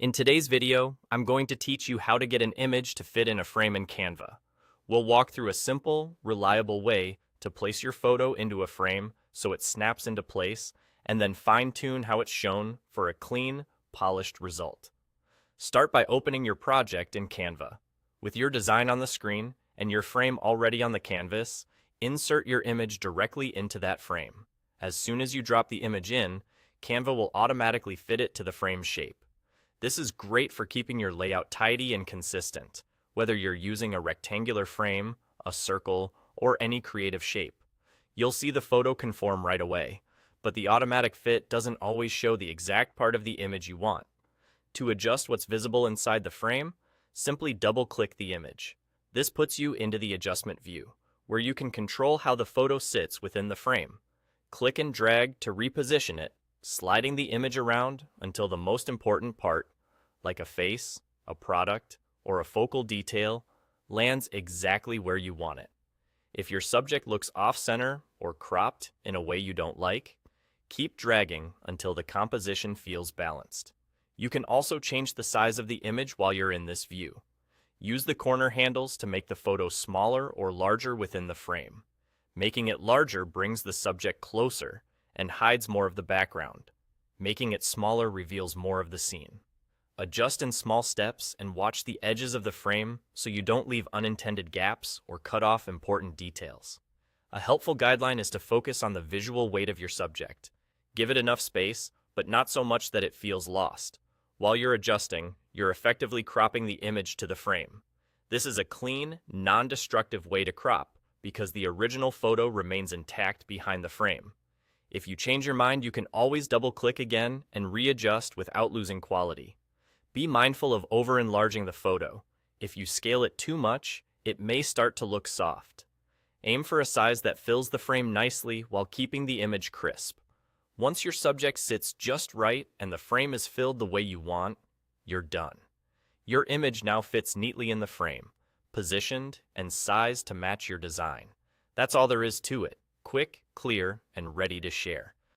In today's video, I'm going to teach you how to get an image to fit in a frame in Canva. We'll walk through a simple, reliable way to place your photo into a frame so it snaps into place, and then fine-tune how it's shown for a clean, polished result. Start by opening your project in Canva. With your design on the screen and your frame already on the canvas, insert your image directly into that frame. As soon as you drop the image in, Canva will automatically fit it to the frame shape. This is great for keeping your layout tidy and consistent, whether you're using a rectangular frame, a circle, or any creative shape. You'll see the photo conform right away, but the automatic fit doesn't always show the exact part of the image you want. To adjust what's visible inside the frame, simply double-click the image. This puts you into the adjustment view, where you can control how the photo sits within the frame. Click and drag to reposition it, sliding the image around until the most important part, like a face, a product, or a focal detail, lands exactly where you want it. If your subject looks off-center or cropped in a way you don't like, keep dragging until the composition feels balanced. You can also change the size of the image while you're in this view. Use the corner handles to make the photo smaller or larger within the frame. Making it larger brings the subject closer and hides more of the background. Making it smaller reveals more of the scene. Adjust in small steps and watch the edges of the frame so you don't leave unintended gaps or cut off important details. A helpful guideline is to focus on the visual weight of your subject. Give it enough space, but not so much that it feels lost. While you're adjusting, you're effectively cropping the image to the frame. This is a clean, non-destructive way to crop because the original photo remains intact behind the frame. If you change your mind, you can always double-click again and readjust without losing quality. Be mindful of over-enlarging the photo. If you scale it too much, it may start to look soft. Aim for a size that fills the frame nicely while keeping the image crisp. Once your subject sits just right and the frame is filled the way you want, you're done. Your image now fits neatly in the frame, positioned and sized to match your design. That's all there is to it. Quick, clear, and ready to share.